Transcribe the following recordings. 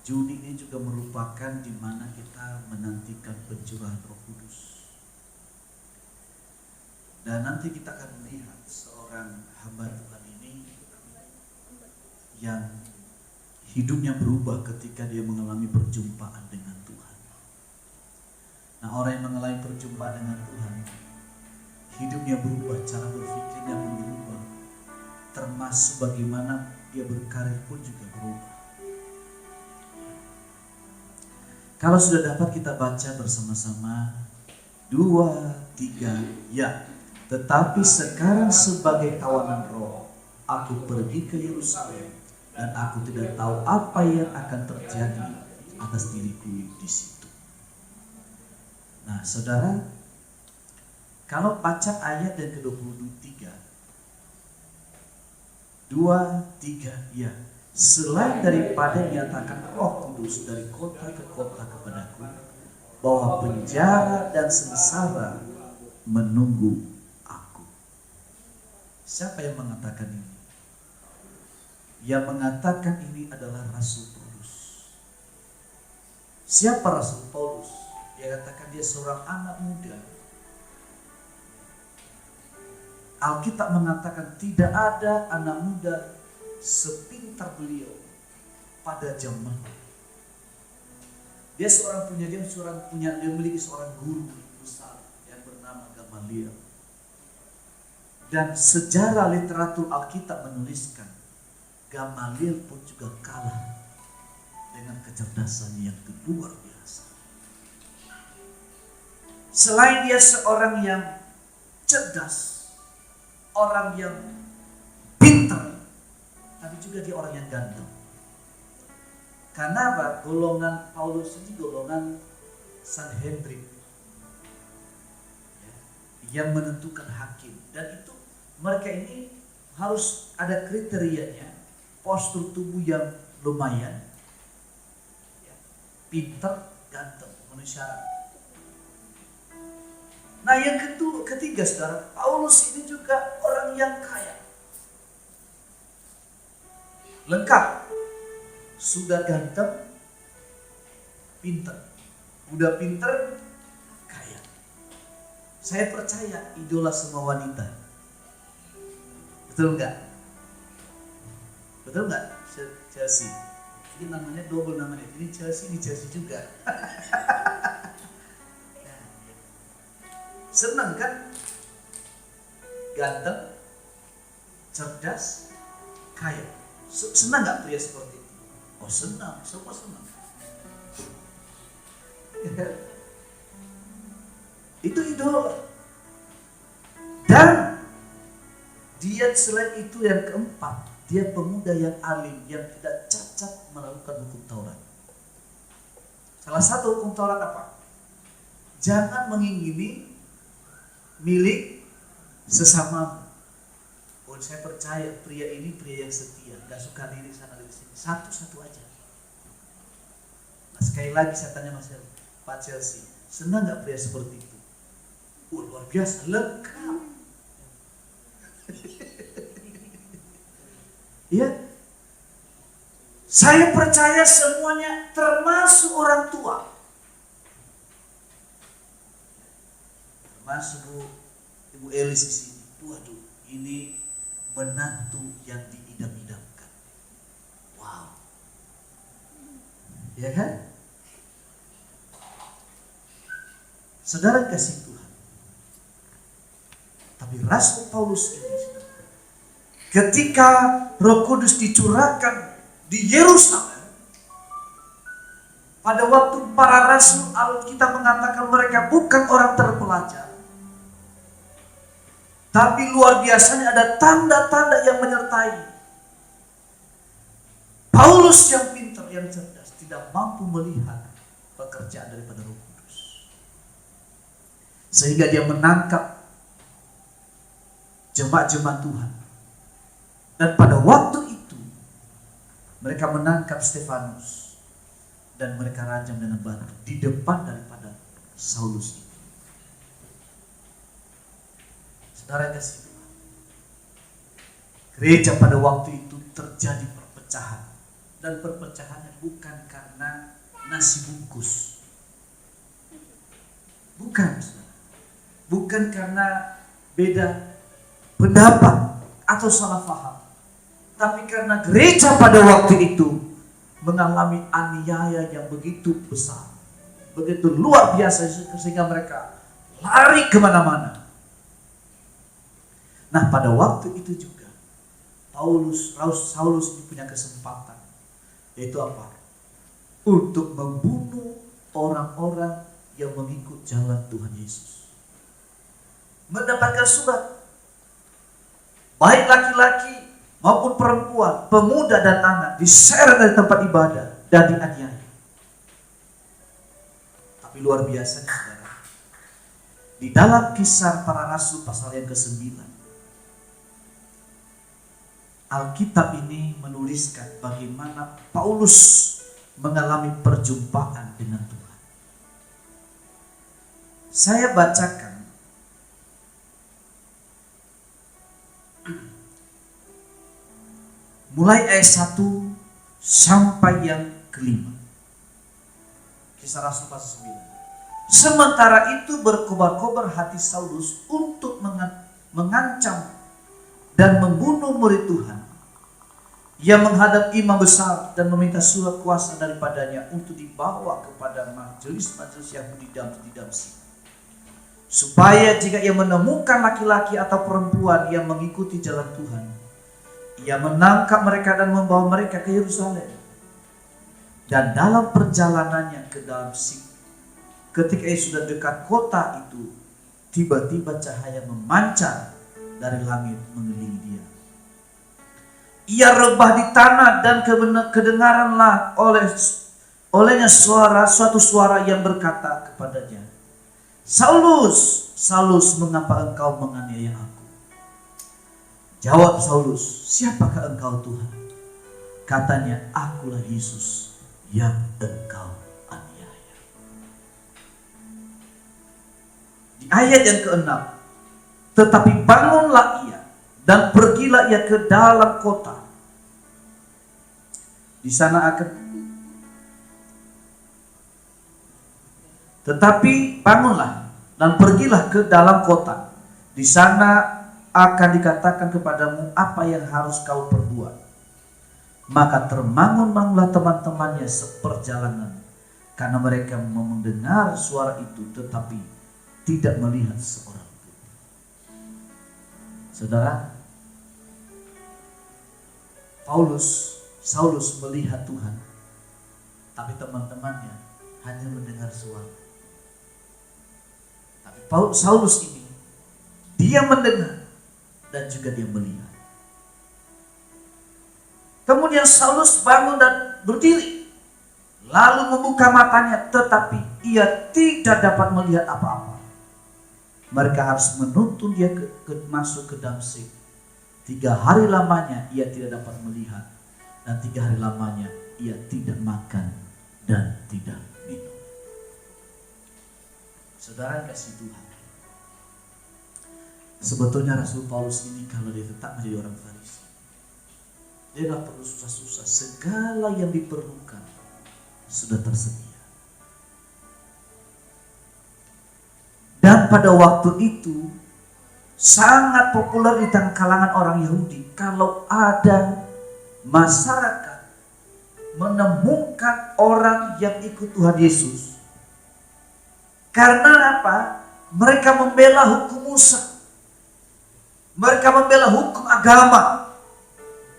Juni ini juga merupakan di mana kita menantikan pencurahan Roh Kudus. Dan nanti kita akan melihat seorang hamba Tuhan ini yang hidupnya berubah ketika dia mengalami perjumpaan dengan Tuhan. Nah, orang yang mengalami perjumpaan dengan Tuhan, hidupnya berubah, cara berpikirnya pun berubah, termasuk bagaimana dia berkarir pun juga berubah. Kalau sudah dapat, kita baca bersama-sama 2, 3, ya. Tetapi sekarang sebagai tawanan roh, aku pergi ke Yerusalem dan aku tidak tahu apa yang akan terjadi atas diriku di situ. Nah, saudara, kalau baca ayat yang ke-23, 2, 3, ya. Selain daripada nyatakan Roh Kudus dari kota ke kota kepadaku, bahwa penjara dan sengsara menunggu aku. Siapa yang mengatakan ini? Yang mengatakan ini adalah Rasul Paulus. Siapa Rasul Paulus? Dia katakan dia seorang anak muda. Alkitab mengatakan tidak ada anak muda sepintar beliau pada zaman. Dia memiliki seorang guru besar yang bernama Gamaliel. Dan sejarah literatur Alkitab menuliskan Gamaliel pun juga kalah dengan kecerdasannya yang luar biasa. Selain dia seorang yang cerdas, orang yang pintar, tapi juga dia orang yang ganteng. Karena apa? Golongan Paulus ini golongan Sanhedrin, yang menentukan hakim. Dan itu mereka ini harus ada kriterianya, postur tubuh yang lumayan, pintar, ganteng, memenuhi syarat. Nah, yang ketiga, saudara, Paulus ini juga orang yang kaya. Lengkap. Sudah ganteng, pintar. Udah pintar, kaya. Saya percaya idola semua wanita. Betul enggak? Betul enggak? Chelsea. Ini namanya double namanya. Ini Chelsea juga. Senang kan? Ganteng, cerdas, kaya. Senang gak pria seperti itu? Oh, senang, semua senang. Itu idola. Dan dia selain itu yang keempat, dia pemuda yang alim, yang tidak cacat melakukan hukum Taurat. Salah satu hukum Taurat apa? Jangan mengingini milik sesama. Oh, saya percaya pria ini pria yang setia, gak suka diri sana dari sini. Satu-satu aja. Nah, sekali lagi saya tanya Mas Pak Chelsea, senang gak pria seperti itu? Luar biasa, lengkap. Ya, saya percaya semuanya, termasuk orang tua. Masuk Ibu Elis di sini. Waduh, ini menantu yang diidam-idamkan. Wow. Ya kan? Saudara kasih Tuhan. Tapi Rasul Paulus ini, ketika Roh Kudus dicurahkan di Yerusalem, pada waktu para rasul, Alkitab mengatakan mereka bukan orang terpelajar. Tapi luar biasanya ada tanda-tanda yang menyertai. Paulus yang pintar, yang cerdas, tidak mampu melihat pekerjaan daripada Roh Kudus. Sehingga dia menangkap jemaat-jemaat Tuhan. Dan pada waktu itu, mereka menangkap Stefanus. Dan mereka rajam dengan batu di depan daripada Saulus itu. Saudara kasih Tuhan, gereja pada waktu itu terjadi perpecahan. dan perpecahannya bukan karena nasi bungkus. Bukan. Bukan karena beda pendapat atau salah paham. Tapi karena gereja pada waktu itu mengalami aniaya yang begitu besar, begitu luar biasa, sehingga mereka lari kemana-mana. Nah, pada waktu itu juga Saulus punya kesempatan, yaitu apa? Untuk membunuh orang-orang yang mengikut jalan Tuhan Yesus. Mendapatkan surat, baik laki-laki maupun perempuan, pemuda dan anak, diseret dari tempat ibadah dan dianiaya. Tapi luar biasa, saudara, di dalam Kisah Para Rasul pasal yang ke-9, Alkitab ini menuliskan bagaimana Paulus mengalami perjumpaan dengan Tuhan. Saya bacakan mulai ayat 1 sampai yang ke-5. Kisah Rasul pasal 9. Sementara itu berkobar-kobar hati Saulus untuk mengancam dan membunuh murid Tuhan. Ia menghadap imam besar dan meminta surat kuasa daripadanya untuk dibawa kepada majelis-majelis Yahudi di Damsyik, supaya jika ia menemukan laki-laki atau perempuan yang mengikuti jalan Tuhan, ia menangkap mereka dan membawa mereka ke Yerusalem. Dan dalam perjalanannya ke Damsyik, ketika ia sudah dekat kota itu, tiba-tiba cahaya memancar dari langit mengelilingi dia. Ia rebah di tanah dan kedengaranlah olehnya suatu suara yang berkata kepadanya, Saulus, Saulus, mengapa engkau menganiaya aku? Jawab Saulus, siapakah engkau Tuhan? Katanya, akulah Yesus yang engkau aniaya. Di ayat yang ke-6, tetapi bangunlah ia dan pergilah ia ke dalam kota. Di sana akan Tetapi bangunlah dan pergilah ke dalam kota. Di sana akan dikatakan kepadamu apa yang harus kau perbuat. Maka termangun-mangunlah teman-temannya seperjalanan, karena mereka mendengar suara itu tetapi tidak melihat seorang pun. Saudara, Saulus melihat Tuhan, tapi teman-temannya hanya mendengar suara. Tapi Saulus ini, dia mendengar dan juga dia melihat. Kemudian Saulus bangun dan berdiri, lalu membuka matanya, tetapi ia tidak dapat melihat apa-apa. Mereka harus menuntun dia masuk ke Damsyik. 3 hari lamanya ia tidak dapat melihat, dan 3 hari lamanya ia tidak makan dan tidak minum. Saudara kasih Tuhan, sebetulnya Rasul Paulus ini kalau dia tetap menjadi orang Farisi, dia tidak perlu susah-susah. Segala yang diperlukan sudah tersedia. Dan pada waktu itu sangat populer di kalangan orang Yahudi kalau ada masyarakat menemukan orang yang ikut Tuhan Yesus. Karena apa? Mereka membela hukum Musa. Mereka membela hukum agama.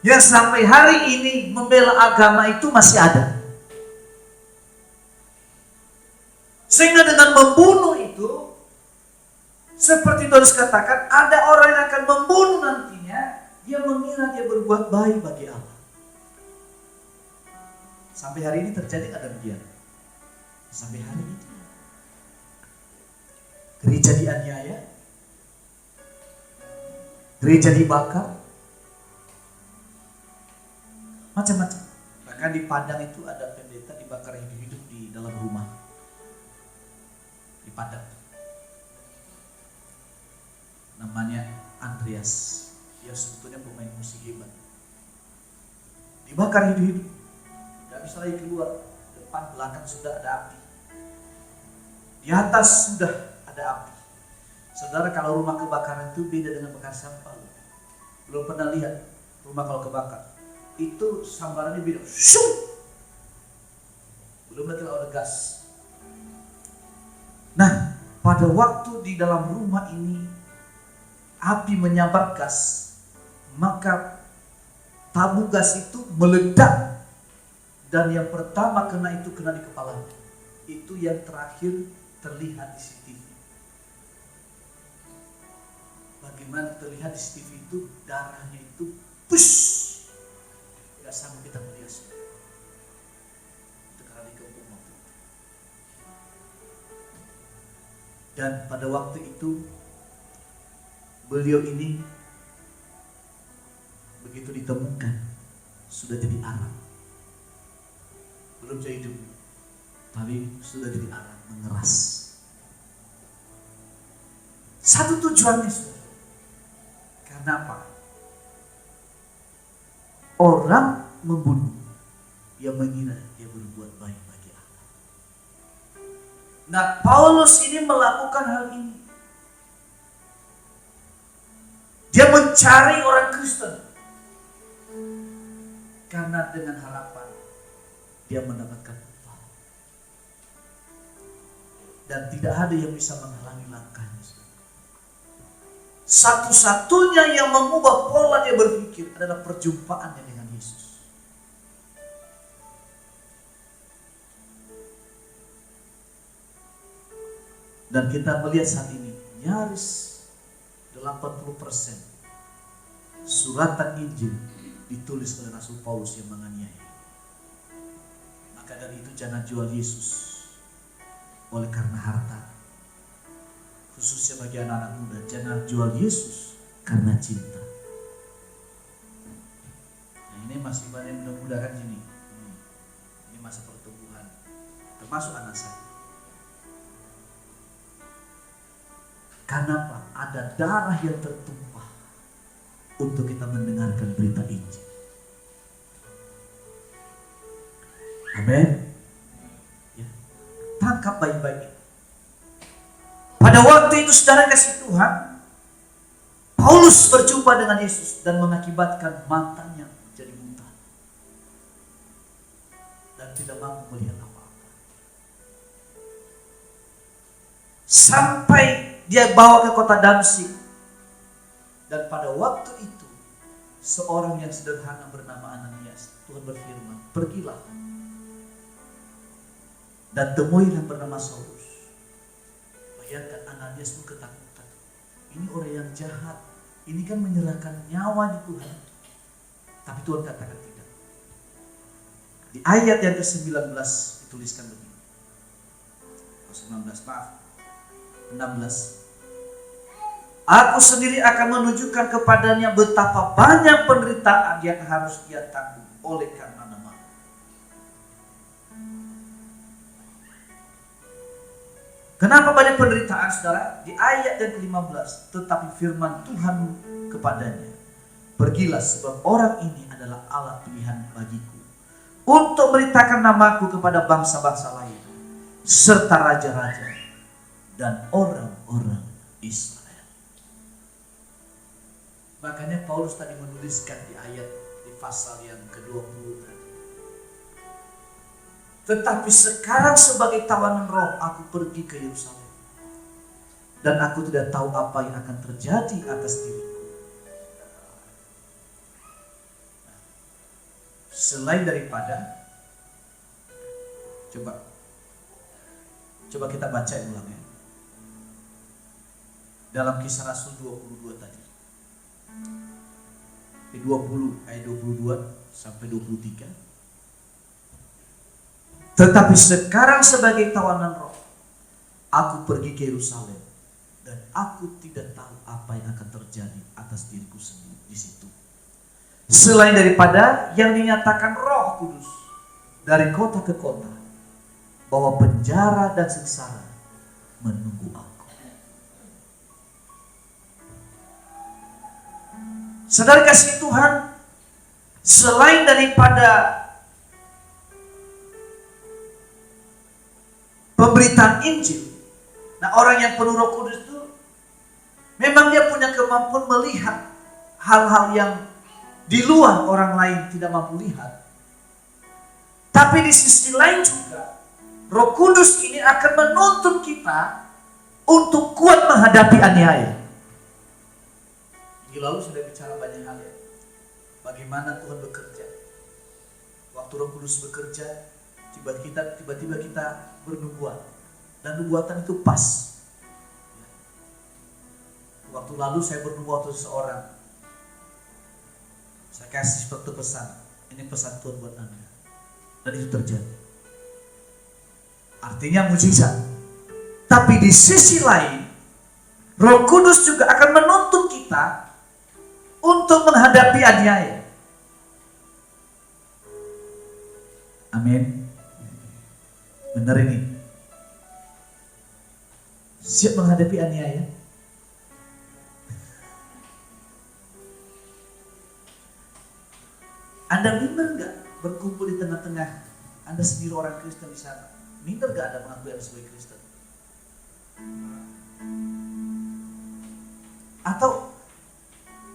Yang sampai hari ini membela agama itu masih ada. Sehingga dengan membunuh itu, seperti Paulus katakan, ada orang yang akan membunuh nantinya, dia mengira dia berbuat baik bagi Allah. Sampai hari ini terjadi nggak demikian? Sampai hari ini gereja dianiaya, gereja dibakar, macam-macam. Bahkan di Padang itu ada pendeta dibakar hidup-hidup di dalam rumah di Padang. Namanya Andreas. Dia sebetulnya pemain musik hebat. Dibakar hidup-hidup. bisa lagi keluar. Depan belakang sudah ada api. Di atas sudah ada api. Saudara, kalau rumah kebakaran itu beda dengan bakar sampah. Belum pernah lihat rumah kalau kebakar. Itu sambarannya beda. Shoo! Belum lagi kalau ada gas. Nah, pada waktu di dalam rumah ini api menyambar gas, maka tabung gas itu meledak, dan yang pertama kena di kepala. Itu yang terakhir terlihat di CCTV. Bagaimana terlihat di CCTV itu, darahnya itu push, tidak sanggup kita melihat. Itu karena dikepung waktu itu. Dan pada waktu itu beliau ini begitu ditemukan sudah jadi arang. Belum jadi debu, tapi sudah jadi arang, mengeras. Satu tujuannya, saudara. Karena apa? Orang membunuh yang mengira dia berbuat baik bagi Allah. Nah, Paulus ini melakukan hal ini. Dia mencari orang Kristen karena dengan harapan dia mendapatkan upah. Dan tidak ada yang bisa menghalangi langkahnya. Satu-satunya yang mengubah pola dia berpikir adalah perjumpaannya dengan Yesus. Dan kita melihat saat ini nyaris 80% suratan Injil ditulis oleh Rasul Paulus yang menganiaya. Maka dari itu jangan jual Yesus oleh karena harta. Khususnya bagi anak-anak muda, jangan jual Yesus karena cinta. Nah, ini masih banyak muda-muda kan sini. Ini masa pertumbuhan, termasuk anak saya. Karena apa? Ada darah yang tertumpah untuk kita mendengarkan berita Injil. Amin. Ya. Tangkap baik-baik. Pada waktu itu, saudara kasih Tuhan, Paulus berjumpa dengan Yesus dan mengakibatkan matanya menjadi buta dan tidak mampu melihat apa-apa. Sampai dia bawa ke kota Damsyik, dan pada waktu itu seorang yang sederhana bernama Ananias, Tuhan berfirman, pergilah dan temui yang bernama Saulus. Bayangkan, Ananias pun ketakutan. Ini orang yang jahat, ini kan menyerahkan nyawa di Tuhan. Tapi Tuhan katakan tidak. Di ayat yang ke-19 dituliskan begini. 16. Aku sendiri akan menunjukkan kepadanya betapa banyak penderitaan yang harus dia tanggung oleh karena nama. Kenapa banyak penderitaan, saudara? Di ayat yang ke-15, tetapi firman Tuhan kepadanya, pergilah sebab orang ini adalah alat pilihan bagiku untuk beritakan namaku kepada bangsa-bangsa lain serta raja-raja dan orang-orang Israel. Makanya Paulus tadi menuliskan di ayat di pasal yang ke-20 tadi. Tetapi sekarang sebagai tawanan roh aku pergi ke Yerusalem, dan aku tidak tahu apa yang akan terjadi atas diriku. Selain daripada, coba kita baca ulang ya. Dalam Kisah Rasul 22 tadi. Di 20 ayat 22 sampai 23. Tetapi sekarang sebagai tawanan roh aku pergi ke Yerusalem, dan aku tidak tahu apa yang akan terjadi atas diriku sendiri di situ. Selain daripada yang dinyatakan Roh Kudus dari kota ke kota, bahwa penjara dan sengsara menunggu aku. Saudara kasih Tuhan, selain daripada pemberitaan Injil. Nah, orang yang penuh Roh Kudus itu memang dia punya kemampuan melihat hal-hal yang di luar orang lain tidak mampu lihat. Tapi di sisi lain juga, Roh Kudus ini akan menuntun kita untuk kuat menghadapi aniaya. Minggu lalu sudah bicara banyak hal ya. Bagaimana Tuhan bekerja. Waktu Roh Kudus bekerja, tiba-tiba kita bernubuat. Dan nubuatan itu pas. Waktu lalu saya bernubuat untuk seseorang. Saya kasih suatu pesan. Ini pesan Tuhan buat Anda. Dan itu terjadi. Artinya mujizat. Tapi di sisi lain, Roh Kudus juga akan menuntun kita untuk menghadapi aniaya. Amin. Benar ini. Siap menghadapi aniaya? Anda minder nggak berkumpul di tengah-tengah Anda sendiri orang Kristen di sana? Minder nggak Anda mengakui Anda sebagai Kristen? Atau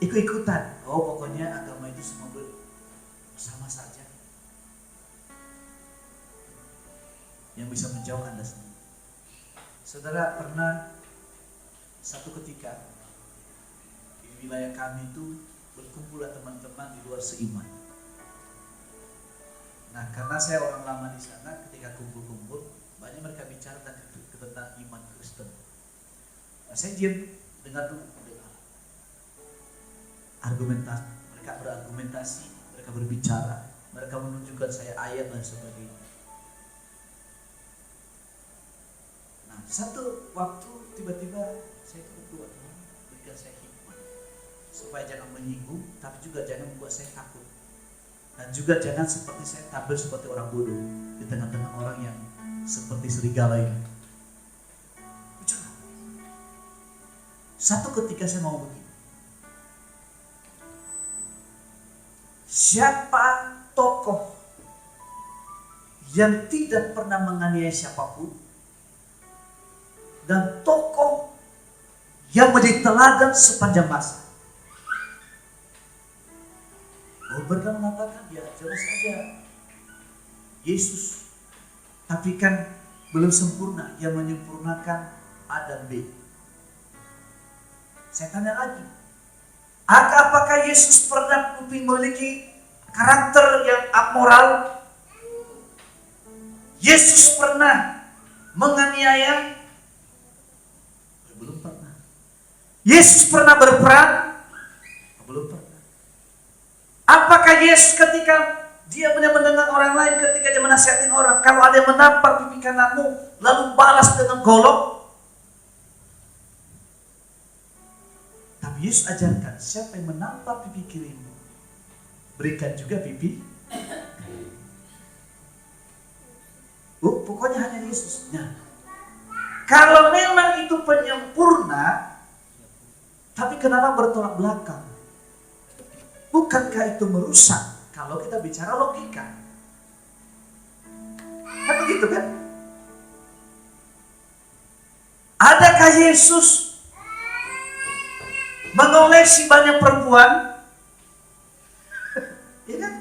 ikut-ikutan? Oh, pokoknya agama itu semua sama saja. Yang bisa menjauh Anda sendiri. Saudara, pernah satu ketika di wilayah kami itu berkumpullah teman-teman di luar seiman. Nah, karena saya orang lama di sana, ketika kumpul-kumpul, banyak mereka bicara tentang iman Kristen. Nah, saya diam, dengar dulu. Argumentasi, mereka berargumentasi, mereka berbicara, mereka menunjukkan saya ayat dan sebagainya. Nah, satu waktu tiba-tiba saya berdoa, Tuhan, berikan saya hikmat, supaya jangan menyinggung, tapi juga jangan membuat saya takut. Dan juga jangan seperti saya tampil seperti orang bodoh di tengah-tengah orang yang seperti serigala ini. Satu ketika saya mau begini. Siapa tokoh yang tidak pernah menganiaya siapapun dan tokoh yang menjadi teladan sepanjang masa? Mereka mengatakan ya jelas saja Yesus, tapi kan belum sempurna, yang menyempurnakan A dan B. Saya tanya lagi, apakah Yesus pernah memiliki karakter yang amoral? Yesus pernah menganiaya? Belum pernah. Yesus pernah berperang? Belum pernah. Apakah Yesus ketika dia mendengar orang lain, ketika dia menasihatin orang, kalau ada yang menampar pipi kananmu, lalu balas dengan golok? Tapi Yesus ajarkan, siapa yang menampar pipi kirimu, berikan juga pipi. Pokoknya hanya Yesus. Nah, kalau memang itu penyempurna, tapi kenapa bertolak belakang? Bukankah itu merusak kalau kita bicara logika? Kan begitu kan? Adakah Yesus mengoleksi banyak perempuan? Iya kan?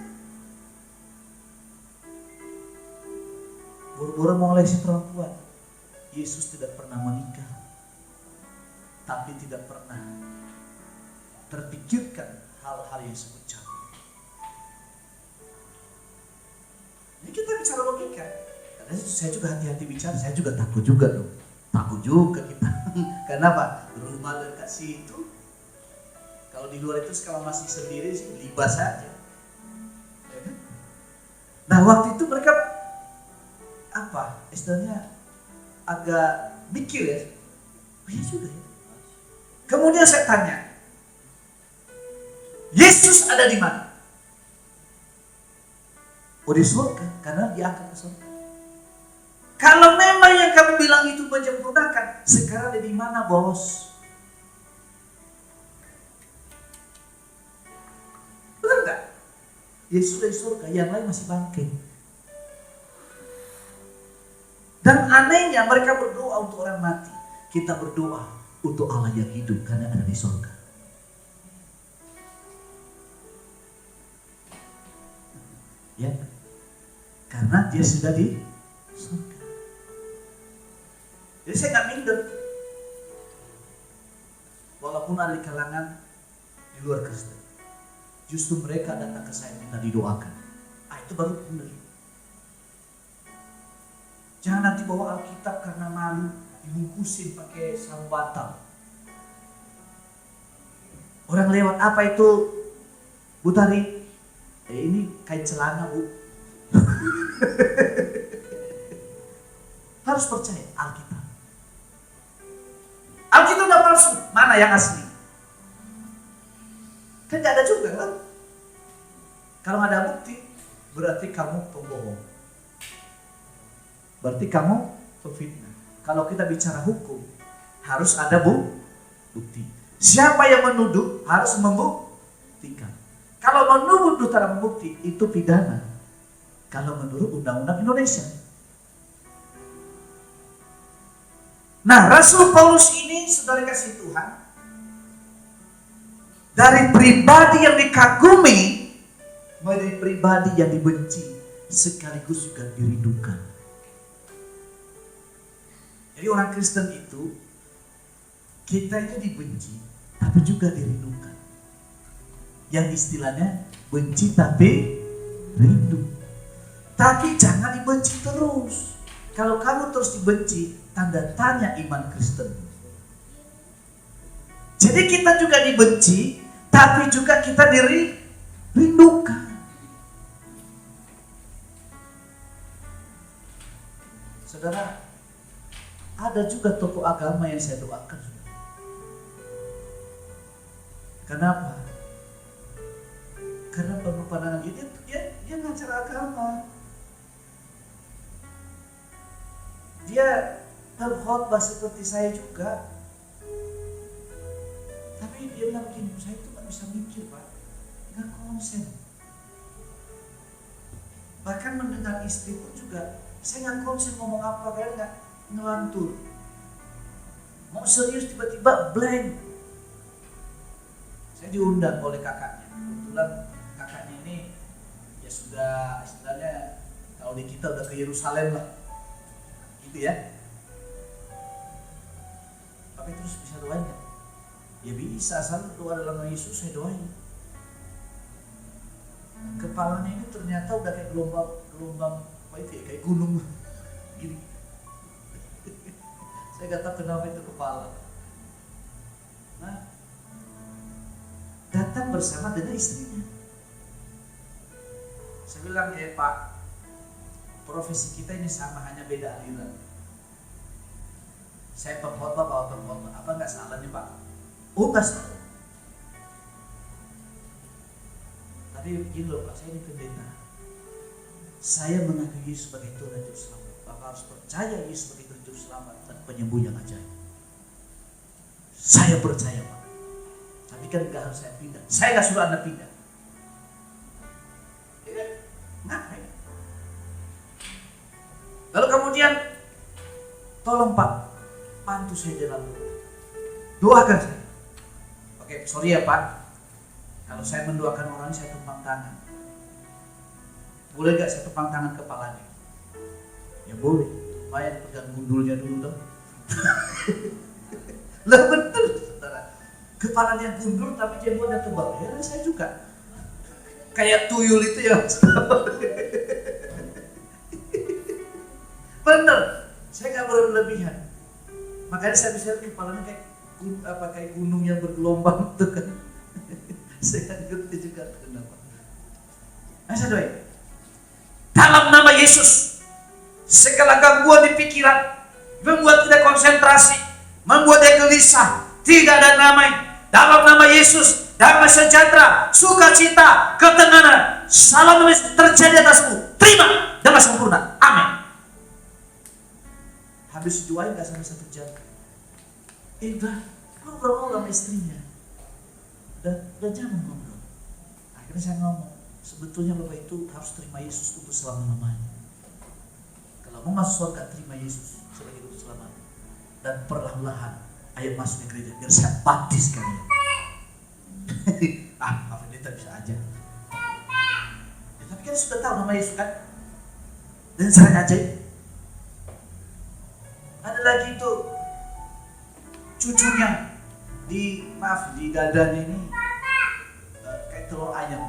Buru-buru mengoleksi perempuan. Yesus tidak pernah menikah, tapi tidak pernah terpikirkan hal-hal yang disebut cantik. Ini kita bicara logika. Karena saya juga hati-hati bicara, saya juga takut juga dong. Takut juga kita. Kenapa? Rumah dekat situ. Kalau di luar itu kalau masih sendiri sih libas saja. Nah, waktu itu mereka istilahnya agak mikir ya. Oh iya juga ya. Kemudian saya tanya, Yesus ada di mana? Oh, di surga, karena diangkat ke surga. Kalau memang yang kamu bilang itu menyempurnakan, sekarang ada di mana, bos? Benar nggak? Yesus di surga, yang lain masih bangkit. Dan anehnya mereka berdoa untuk orang mati. Kita berdoa untuk Allah yang hidup karena ada di surga. Ya, karena dia sudah di surga. Jadi saya nggak minder. Walaupun ada di kalangan di luar Kristen, justru mereka datang ke saya minta didoakan. Itu baru benar. Jangan nanti bawa Alkitab karena malu dibungkusin pakai sarung bantal. Orang lewat, apa itu Bu Tari? Ini kain celana Bu. Harus percaya Alkitab. Alkitab udah palsu, mana yang asli? Kan gak ada juga kan? Kalau gak ada bukti, berarti kamu pembohong. Berarti kamu pemfitnah. Kalau kita bicara hukum, harus ada bukti. Siapa yang menuduh harus membuktikan. Kalau menuduh tanpa bukti, itu pidana. Kalau menurut undang-undang Indonesia. Nah, Rasul Paulus ini, saudara kasih Tuhan, dari pribadi yang dikagumi menjadi pribadi yang dibenci, sekaligus juga dirindukan. Jadi orang Kristen itu, kita itu dibenci, tapi juga dirindukan. Yang istilahnya benci tapi rindu. Tapi jangan dibenci terus. Kalau kamu terus dibenci, tanda tanya iman Kristen. Jadi kita juga dibenci, tapi juga kita dirindukan. Saudara, ada juga tokoh agama yang saya doakan. Kenapa? Karena pandangan dia ngajar agama. Dia berkhotbah seperti saya juga. Tapi dia bilang begini, saya itu gak bisa mikir Pak, gak konsen. Bahkan mendengar istri pun juga, saya gak konsen ngomong apa, karena gak ngelantur. Mau serius tiba-tiba blank. Saya diundang oleh kakaknya. Kebetulan kakaknya ini ya sudah istilahnya kalau di kita udah ke Yerusalem lah. Gitu ya. Tapi terus bisa doain gak? Ya bisa, asal doa dalam nama Yesus saya doain. Kepalanya ini ternyata udah kayak gelombang apa itu ya, kayak gunung gini. Saya gak tahu kenapa itu kepala. Nah, datang bersama dengan istrinya. Saya bilang, Pak, profesi kita ini sama, hanya beda aliran. Saya pengkhotbah, bawa pengkhotbah, apa nggak salahnya Pak? Oh nggak salah. Tapi begini loh Pak, saya ini pendeta. Saya mengakui Yesus sebagai Tuhan dan Juru Selamat. Bapak harus percaya Yesus sebagai Tuhan Juru Selamat dan penyembuh yang ajaib. Saya percaya Pak. Tapi kan nggak harus saya pindah. Saya nggak suruh Anda pindah. Ya, ngapain? Lalu kemudian, tolong Pak, bantu saya dalam doa. Doakan saya. Oke, sorry ya Pak. Kalau saya mendoakan orang, saya tumpang tangan. Boleh gak saya tumpang tangan kepalanya? Ya boleh. Supaya pegang gundulnya dulu dong. Lah betul saudara. Kepalanya gundul tapi jempolnya tebal. Ya saya juga. Kayak tuyul itu ya. Bener. Saya gak boleh berlebihan. Makanya saya bisa lihat kepalanya kayak gunung yang bergelombang itu kan. Saya ngerti juga kenapa. Saya doain. Dalam nama Yesus, segala gangguan di pikiran, membuat tidak konsentrasi, membuat dia gelisah, tidak ada damai. Dalam nama Yesus, damai sejahtera, sukacita, ketenangan, salam terjadi atasmu. Terima damai sempurna. Amin. Habis doain gak sampai 1 jam. Udah ngobrol sama istrinya. Udah jangan ngobrol. Akhirnya saya ngomong, sebetulnya Bapak itu harus terima Yesus untuk selama-lamanya. Kalau Kalau mau masuk surga, terima Yesus sebagai juru selamat. Dan perlahan-lahan, ayo masuk ke gereja, biar saya baptis kalian. Pak Pendeta bisa aja. Ya, tapi kan sudah tahu nama Yesus kan? Dan saya ajaib. Ada lagi itu cucunya di dadanya ini kayak telur ayam.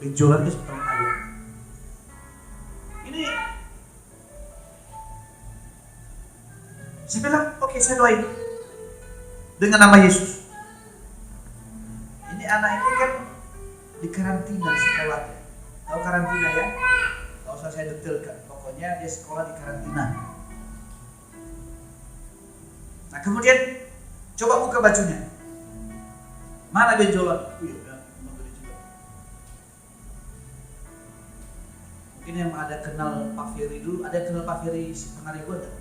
Benjolannya seperti telur ayam. Ini saya bilang, oke, saya doain dengan nama Yesus. Ini anak ini kan di karantina sekolahnya. Tahu karantina ya? Gak usah saya detailkan. Pokoknya dia sekolah di karantina. Nah kemudian coba buka bajunya. Mana benjolan? Mungkin yang ada kenal Pak Ferry dulu, ada yang kenal Pak Ferry si Pangaribuan enggak?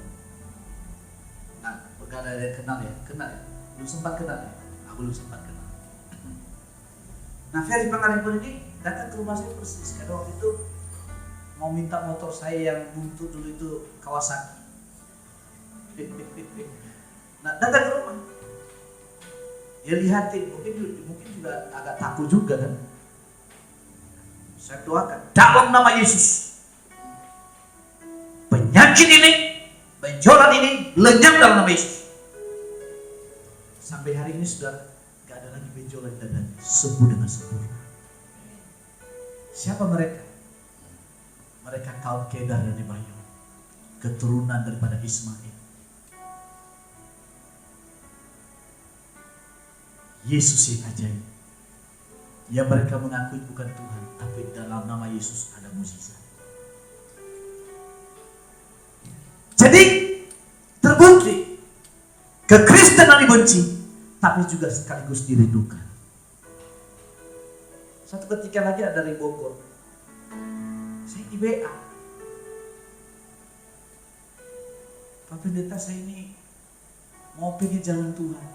Nah, bukan ada yang kenal ya? Kenal ya? Belum sempat kenal ya? Belum sempat kenal. Nah Ferry Pangaribuan ini datang ke rumah saya persis karena waktu itu mau minta motor saya yang buntut dulu itu Kawasaki. Nah datang ke rumah, dia lihatin, mungkin juga agak takut juga kan. Saya doakan dalam nama Yesus, penyakit ini, benjolan ini lenyap dalam nama Yesus. Sampai hari ini saudara, gak ada lagi benjolan di dadanya, sembuh dengan sempurna. Siapa mereka? Mereka kaum Kedar dan Nebayon, keturunan daripada Ismail. Yesus yang ajaib. Yang mereka mengakui bukan Tuhan, tapi dalam nama Yesus ada mukjizat. Jadi terbukti kekristenan dibenci, tapi juga sekaligus dirindukan. Satu ketika lagi ada dari Bogor, saya di WA, Pak Pendeta, saya ini mau pengen jalan Tuhan.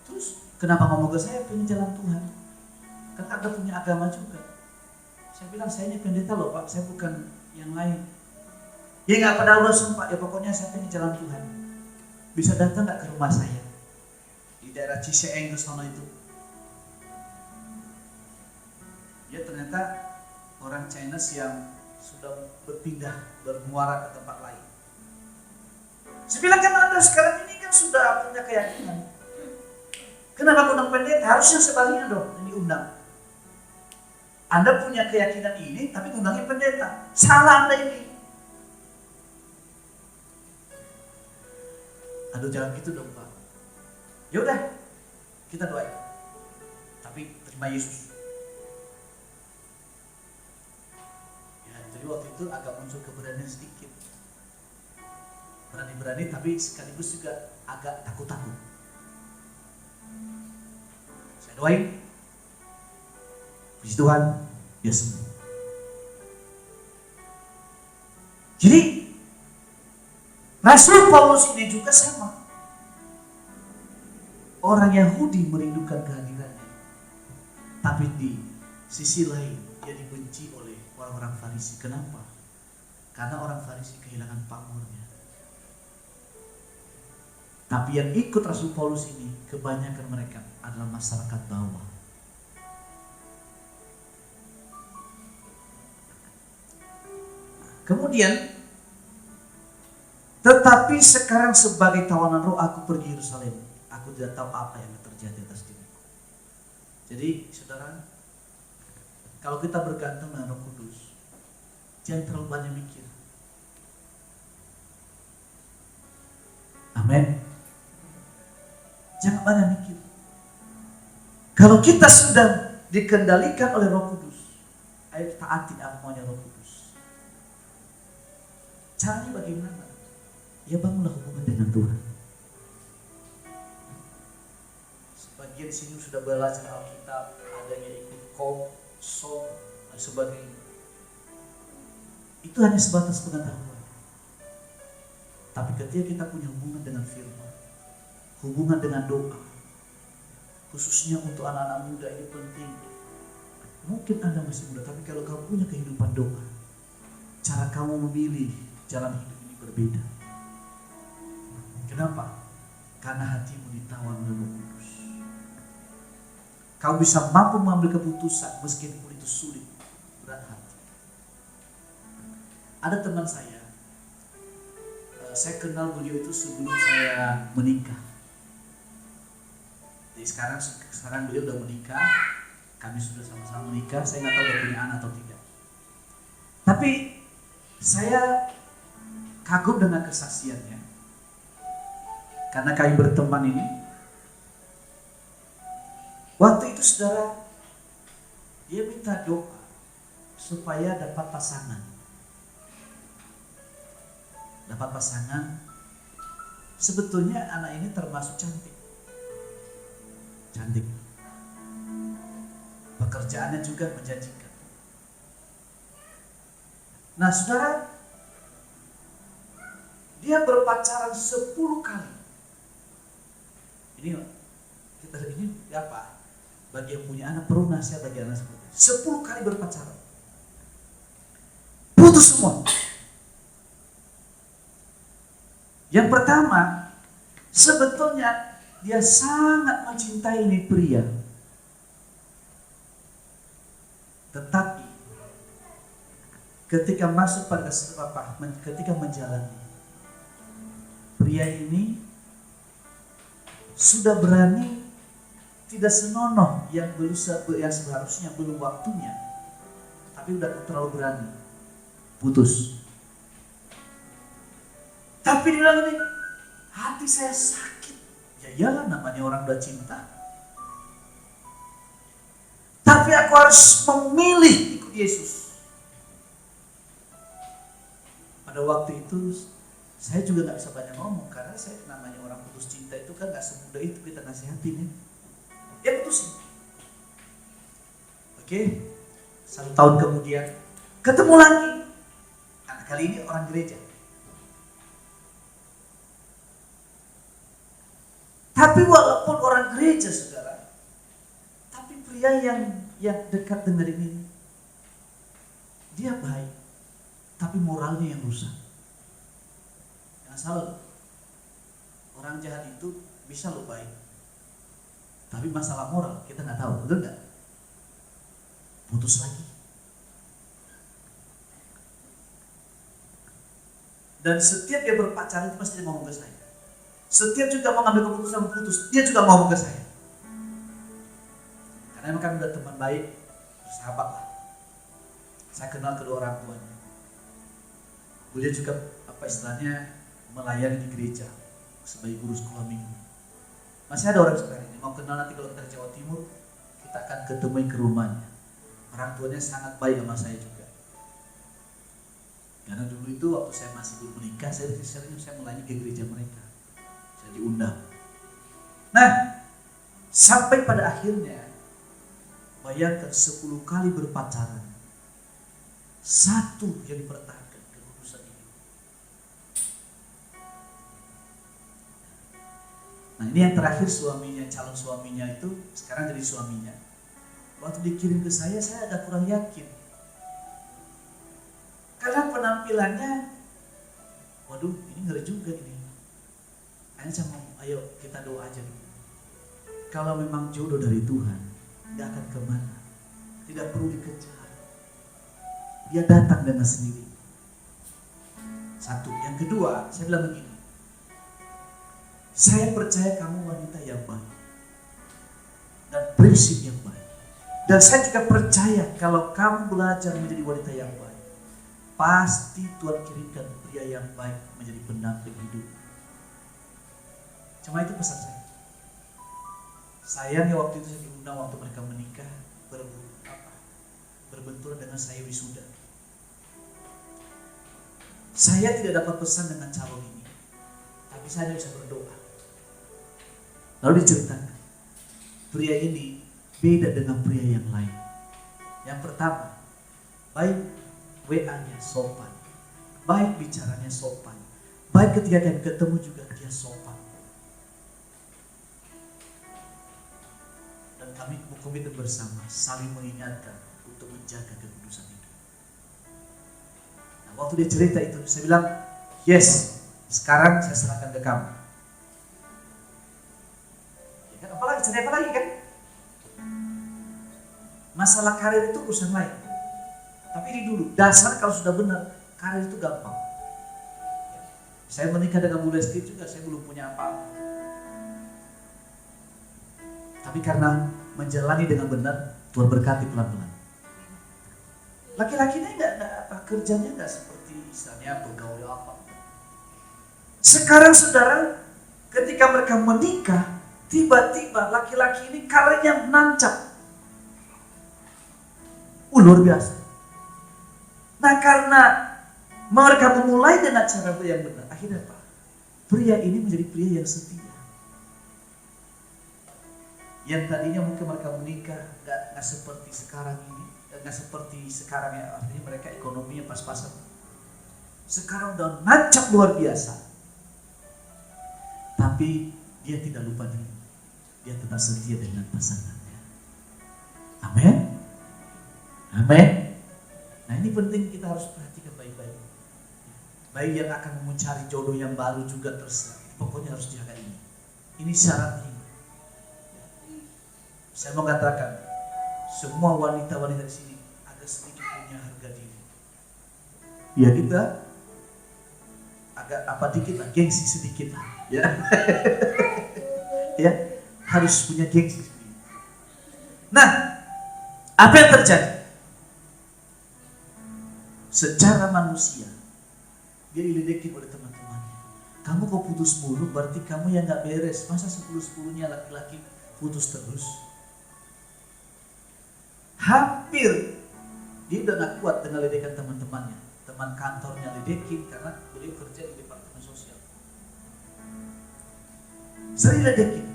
Terus kenapa ngomong ke saya pengen jalan Tuhan? Kan Anda punya agama juga. Saya bilang, saya ini pendeta loh Pak, saya bukan yang lain. Ya nggak pada urusan Pak, ya pokoknya saya pengen jalan Tuhan. Bisa datang nggak ke rumah saya di daerah Ciseeng sana itu? Ya ternyata orang Chinese yang sudah berpindah, bermuara ke tempat lain. Saya bilang, kan Anda sekarang ini kan sudah punya keyakinan. Kenapa undang pendeta? Harusnya sebaliknya dong, ini undang. Anda punya keyakinan ini, tapi undangin pendeta. Salah Anda ini. Aduh, jangan gitu dong Pak. Ya udah, kita doain. Tapi terima Yesus. Ya, jadi waktu itu agak muncul keberanian sedikit. Berani-berani, tapi sekaligus juga agak takut-takut. Saya doain. Puji Tuhan, dia sembuh. Jadi Rasul Paulus ini juga sama. Orang Yahudi merindukan kehadirannya, tapi di sisi lain dia dibenci oleh orang-orang Farisi. Kenapa? Karena orang Farisi kehilangan pamornya. Tapi yang ikut Rasul Paulus ini, kebanyakan mereka adalah masyarakat bawah. Kemudian, tetapi sekarang sebagai tawanan roh aku pergi Yerusalem. Aku tidak tahu apa yang terjadi atas diriku. Jadi, saudara, kalau kita bergantung dengan Roh Kudus, jangan terlalu banyak mikir. Amin. Jangan banyak mikir. Kalau kita sudah dikendalikan oleh Roh Kudus, ayo taati apa maunya Roh Kudus. Caranya bagaimana? Ya bangunlah hubungan dengan Tuhan. Sebagian di sini sudah belajar Alkitab, adanya ikut song dan sebagainya. Itu hanya sebatas pengetahuan. Tapi ketika kita punya hubungan dengan firman, hubungan dengan doa, khususnya untuk anak-anak muda ini penting. Mungkin Anda masih muda, tapi kalau kamu punya kehidupan doa, kamu memilih jalan hidup ini berbeda. Kenapa? Karena hatimu ditawan oleh Roh Kudus. Kau bisa mampu mengambil keputusan meskipun itu sulit, berat hati. Ada teman saya kenal beliau itu sebelum saya menikah. Jadi sekarang beliau udah menikah, kami sudah sama-sama menikah. Saya nggak tahu udah punya anak atau tidak. Tapi saya kagum dengan kesaksiannya. Karena kami berteman ini, waktu itu saudara, dia minta doa supaya dapat pasangan. Dapat pasangan. Sebetulnya anak ini termasuk cantik. Cantik. Pekerjaannya juga menjanjikan. Nah saudara, dia berpacaran 10 kali. Ini apa? Bagi yang punya anak, perlu nasihat bagi anak seperti ini. 10 kali berpacaran, putus semua. Yang pertama, sebetulnya dia sangat mencintai ini pria, tetapi ketika masuk pada ketika menjalani, pria ini sudah berani tidak senonoh yang seharusnya belum waktunya, tapi udah terlalu berani, putus. Tapi dia bilang ini, hati saya sakit. Ya iyalah, namanya orang udah cinta. Tapi aku harus memilih ikut Yesus. Pada waktu itu saya juga gak bisa banyak ngomong, karena saya namanya orang putus cinta itu kan gak semudah itu kita nasihatin ya. Ya putusin. Oke, 1 tahun kemudian ketemu lagi. Karena kali ini orang gereja. Tapi walaupun orang gereja saudara, tapi pria yang dekat dengan ini, dia baik, tapi moralnya yang rusak. Jangan salah, orang jahat itu bisa lo baik, tapi masalah moral kita nggak tahu, betul nggak? Putus lagi. Dan setiap dia berpacaran itu pasti dia ngomong ke saya. Setiap juga mau ngambil keputusan putus, dia juga ngomong ke saya. Karena emang kami udah teman baik, sahabat lah. Saya kenal kedua orang tuanya. Beliau juga istilahnya melayani di gereja sebagai guru sekolah minggu. Masih ada orang sekarang ini mau kenal, nanti kalau kita ke Jawa Timur kita akan ketemu ke rumahnya. Orang tuanya sangat baik sama saya juga. Karena dulu itu waktu saya masih belum menikah, saya melayani ke gereja mereka. Saya diundang. Nah, sampai pada akhirnya, bayangkan 10 kali berpacaran, satu yang dipertahankan, kekudusan ini. Nah ini yang terakhir, suaminya, calon suaminya itu sekarang jadi suaminya. Waktu dikirim ke saya agak kurang yakin. Karena penampilannya, waduh ini ngeri juga ini. Akhirnya saya ngomong, ayo kita doa aja dulu. Kalau memang jodoh dari Tuhan, gak akan kemana, tidak perlu dikejar. Dia datang dengan sendiri. Satu. Yang kedua, saya bilang begini, saya percaya kamu wanita yang baik dan prinsip yang baik. Dan saya juga percaya kalau kamu belajar menjadi wanita yang baik, pasti Tuhan kirimkan pria yang baik menjadi pendamping hidup. Cuma itu pesan saya. Sayangnya waktu itu saya diundang waktu mereka menikah, berbenturan dengan saya wisuda. Saya tidak dapat pesan dengan calon ini, tapi saya bisa berdoa. Lalu diceritakan, pria ini beda dengan pria yang lain. Yang pertama, baik WA-nya sopan, baik bicaranya sopan, baik ketika kami ketemu juga dia sopan. Dan kami komitmen bersama saling mengingatkan untuk menjaga kekudusan itu. Nah, waktu dia cerita itu, saya bilang, yes, sekarang saya serahkan ke kamu. Ya kan, apalagi, cari apa lagi kan? Masalah karir itu urusan lain. Tapi ini dulu, dasar kalau sudah benar, karir itu gampang. Saya menikah dengan Bu Lesti juga, saya belum punya apa-apa. Tapi karena menjalani dengan benar, Tuhan berkati pelan-pelan. Laki-laki ini kerjanya nggak seperti misalnya pegawai apa. Sekarang saudara, ketika mereka menikah, tiba-tiba laki-laki ini karirnya menancap. Luar biasa. Nah, karena mereka memulai dengan cara yang benar, akhirnya apa? Pria ini menjadi pria yang setia. Yang tadinya mungkin mereka menikah nggak seperti sekarang ini, nggak seperti sekarang ya, artinya mereka ekonominya pas-pasan. Sekarang udah nancap luar biasa. Tapi dia tidak lupa diri, dia tetap setia dengan pasangannya. Amin. Amin. Nah, ini penting, kita harus perhatikan baik-baik. Baik yang akan mencari jodoh yang baru juga terserah. Pokoknya harus jaga ini. Ini syaratnya. Saya mau katakan, semua wanita-wanita di sini agak sedikit punya harga diri. Ya, kita agak dikit lah, gengsi sedikit lah. Ya, ya, harus punya gengsi sedikit. Nah, apa yang terjadi? Secara manusia, dia diledekin oleh teman-temannya. Kamu kok putus mulu, berarti kamu yang gak beres. Masa 10-10-nya laki-laki putus terus? Hampir dia udah gak kuat dengan ledekan teman-temannya. Teman kantornya ledekin karena beliau kerja di departemen sosial. Sering ledekin.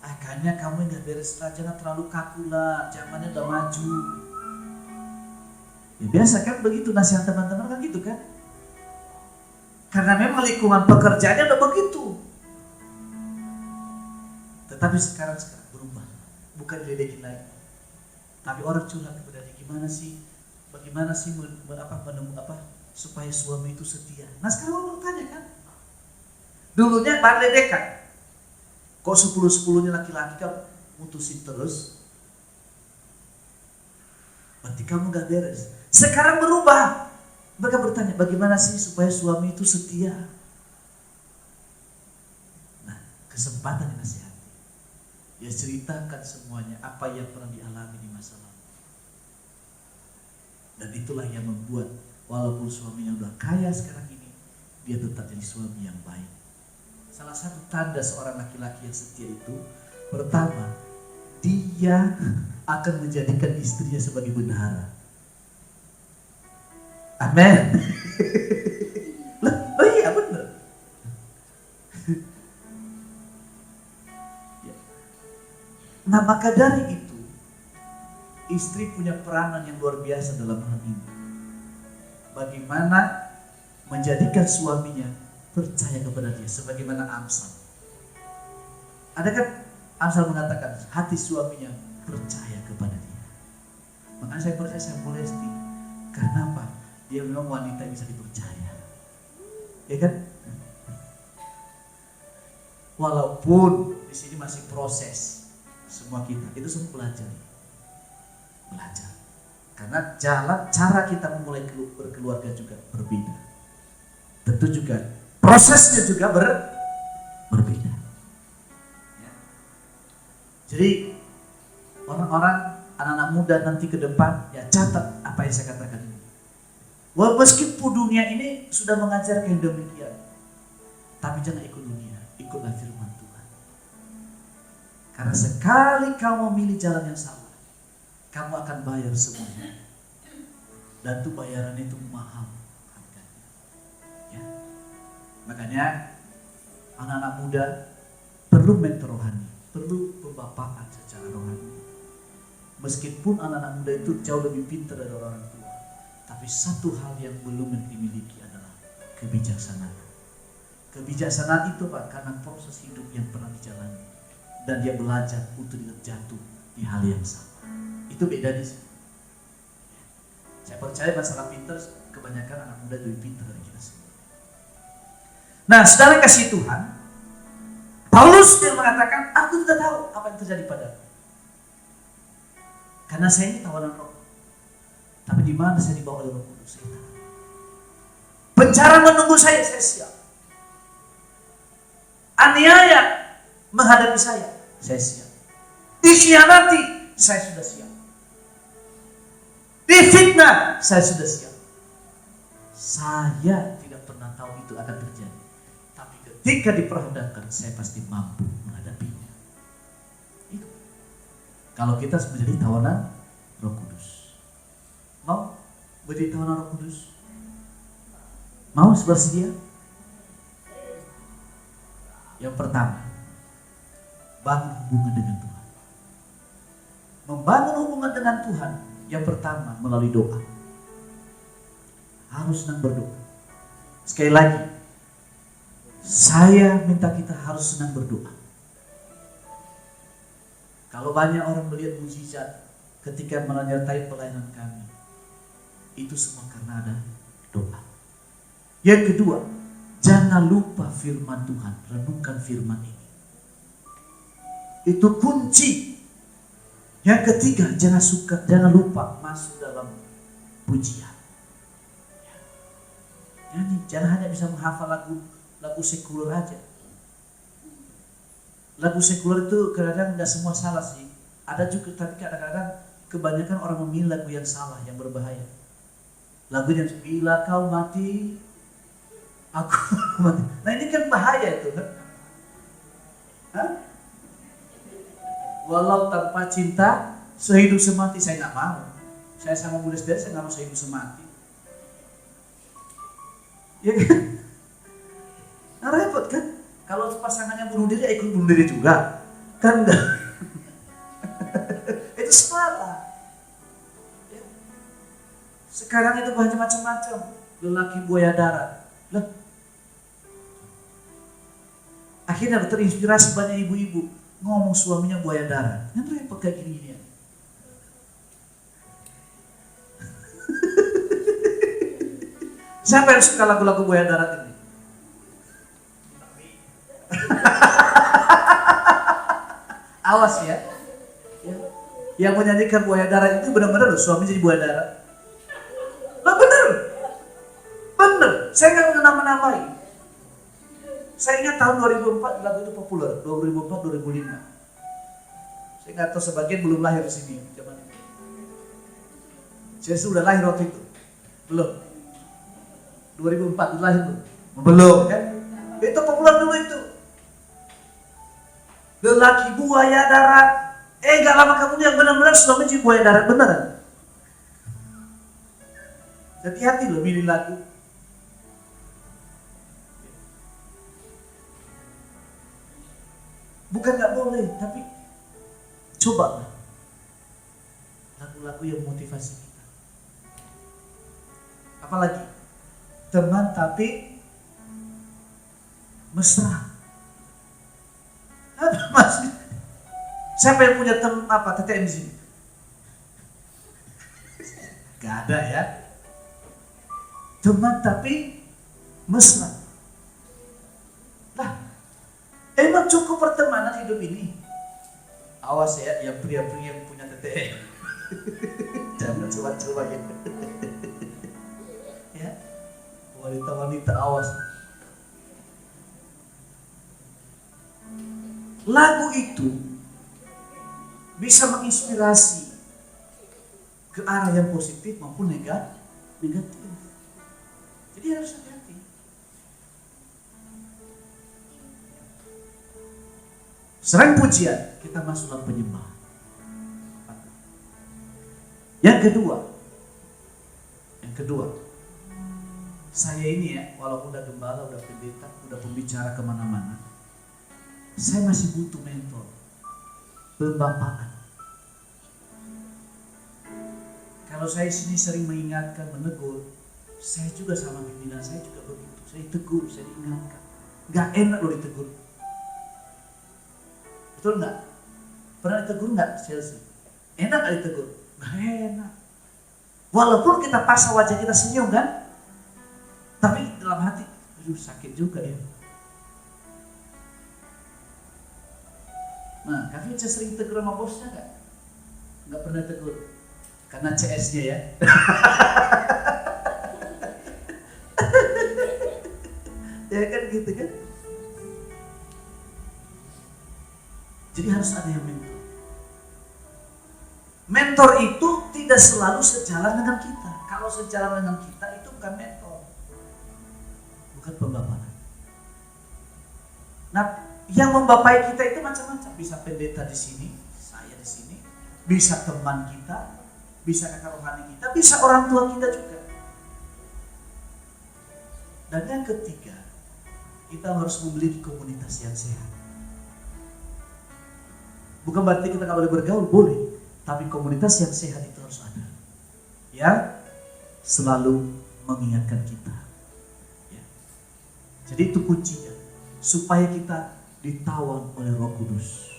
Kayaknya kamu yang gak beres lah, jangan terlalu kaku lah, zamannya udah maju. Ya biasa kan begitu, nasihat teman-teman kan gitu kan. Karena memang lingkungan pekerjaannya udah begitu. Tetapi sekarang berubah, bukan diledekin lagi. Tapi orang curhat kepada dia, bagaimana sih supaya suami itu setia. Nah, sekarang orang bertanya kan, dulunya bahan ledekan, kok 10-10-nya laki-laki kan mutusin terus, berarti kamu gak beres. Sekarang berubah, mereka bertanya, bagaimana sih supaya suami itu setia. Nah, kesempatan dinasihati, dia ceritakan semuanya apa yang pernah dialami di masa lalu. Dan itulah yang membuat walaupun suaminya udah kaya sekarang ini, dia tetap jadi suami yang baik. Salah satu tanda seorang laki-laki yang setia itu, pertama, dia akan menjadikan istrinya sebagai bendahara. Amin. Oh iya benar. Nah, maka dari itu istri punya peranan yang luar biasa dalam hal ini. Bagaimana menjadikan suaminya percaya kepada dia, sebagaimana Amsal. Ada kan Amsal mengatakan hati suaminya percaya kepada dia. Makanya saya percaya saya Bu Lesti. Karena apa? Dia memang wanita yang bisa dipercaya. Ya kan? Walaupun di sini masih proses, semua kita itu semua belajar. Karena cara kita memulai berkeluarga juga berbeda. Tentu juga prosesnya juga berbeda. Ya. Jadi orang-orang, anak-anak muda nanti ke depan, ya catat apa yang saya katakan ini. Meskipun dunia ini sudah mengajarkan demikian, tapi jangan ikut dunia, ikutlah firman Tuhan. Karena sekali kamu memilih jalan yang salah, kamu akan bayar semuanya. Dan itu bayaran itu mahal harganya. Ya. Makanya anak-anak muda perlu mentor rohani, perlu pembapaan secara rohani. Meskipun anak-anak muda itu jauh lebih pintar dari orang tua, tapi satu hal yang belum dimiliki adalah kebijaksanaan. Kebijaksanaan itu Pak, karena proses hidup yang pernah dijalani dan dia belajar untuk tidak jatuh di hal yang sama. Itu beda di sini. Saya percaya masalah pintar kebanyakan anak muda lebih pintar dari kita semua. Nah, saudara kasih Tuhan, Paulus yang mengatakan, aku tidak tahu apa yang terjadi padaku. Karena saya ini tawanan roh. Tapi di mana saya dibawa oleh Roh Kudus? Saya tahu. Penjara menunggu saya siap. Aniaya menghadapi saya siap. Dikhianati, saya sudah siap. Difitnah, saya sudah siap. Saya tidak pernah tahu itu akan terjadi. Tapi ketika diperhadapkan, saya pasti mampu menghadapinya. Itu. Kalau kita menjadi tawanan Roh Kudus. Mau menjadi tawanan Roh Kudus? Mau bersedia? Yang pertama, bangun hubungan dengan Tuhan. Membangun hubungan dengan Tuhan, yang pertama melalui doa. Harus senang berdoa. Sekali lagi, saya minta kita harus senang berdoa. Kalau banyak orang melihat mukjizat ketika menyertai pelayanan kami, itu semua karena ada doa. Yang kedua, jangan lupa firman Tuhan, renungkan firman ini. Itu kunci. Yang ketiga, jangan lupa masuk dalam pujian. Jadi jangan hanya bisa menghafal lagu sekuler aja. Lagu sekuler itu kadang-kadang nggak semua salah sih. Ada juga, tapi kadang-kadang kebanyakan orang memilih lagu yang salah, yang berbahaya. Lagu yang bila kau mati, aku mati. Nah ini kan bahaya itu. Hah? Walau tanpa cinta, sehidup semati, saya nggak mau. Saya sama Budes dari saya nggak mau sehidup semati. Ya kan? Nah, repot kan? Kalau pasangannya bunuh diri, ikut bunuh diri juga. Kan enggak? Itu salah. Ya. Sekarang itu banyak macam-macam. Lelaki buaya darat. Lah. Akhirnya terinspirasi banyak ibu-ibu ngomong suaminya buaya darat. Yang repot kayak gini ya. Siapa yang suka lagu-lagu buaya darat ini? Awas ya. Yang menyanyikan buaya darat itu benar-benar loh, suami jadi buaya darat. Nah benar. Saya nggak mengenal-menamai. Saya ingat tahun 2004 lagu itu populer, 2004-2005. Saya nggak tahu, sebagian belum lahir di sini zaman itu. Saya sudah lahir waktu itu, belum. 2004 lahir belum kan? Itu populer dulu itu. Lelaki buaya darat. Gak lama kemudian benar-benar suami jadi buaya darat beneran. Hati-hati loh milih lagu. Bukan nggak boleh, tapi coba lagu-lagu yang motivasi kita. Apalagi teman tapi mesra. Apa maksud? Siapa yang punya TTM di sini? Gak ada ya. Teman tapi mesra. Lah, emang cukup pertemanan hidup ini? Awas ya, yang pria-pria yang punya TTM. Jangan coba-coba ya. Ya, wanita-wanita awas. Lagu itu bisa menginspirasi ke arah yang positif maupun negatif. Jadi harus hati-hati. Selain pujian, kita masuk dalam penyembahan. Yang kedua, saya ini ya, walaupun udah gembala, udah pendeta, udah pembicara kemana-mana, saya masih butuh mentor, pembapaan. Kalau saya sini sering mengingatkan, menegur, saya juga sama pimpinan saya juga begitu. Saya tegur, saya diingatkan. Gak enak loh ditegur. Betul nggak? Pernah ditegur nggak Chelsea? Enak nggak ditegur? Gak enak. Walaupun kita pasang wajah kita senyum kan? Tapi dalam hati, aduh sakit juga ya. Nah, Kak Vince sering tegur sama bosnya nggak? Nggak pernah tegur, karena CS-nya ya. Ya kan gitu kan. Jadi harus ada yang mentor. Mentor itu tidak selalu sejalan dengan kita. Kalau sejalan dengan kita itu bukan mentor, bukan pembapak. Nah, yang membapai kita itu macam-macam. Bisa pendeta di sini, saya di sini, bisa teman kita, bisa kakak rohani kita, bisa orang tua kita juga. Dan yang ketiga, kita harus memiliki komunitas yang sehat. Bukan berarti kita nggak boleh bergaul, boleh. Tapi komunitas yang sehat itu harus ada. Yang selalu mengingatkan kita. Ya. Jadi itu kuncinya. Supaya kita ditawan oleh Roh Kudus.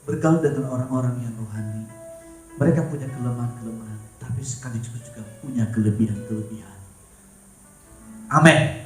Bergaul dengan orang-orang yang rohani. Mereka punya kelemahan-kelemahan. Tapi sekaligus juga punya kelebihan-kelebihan. Amin.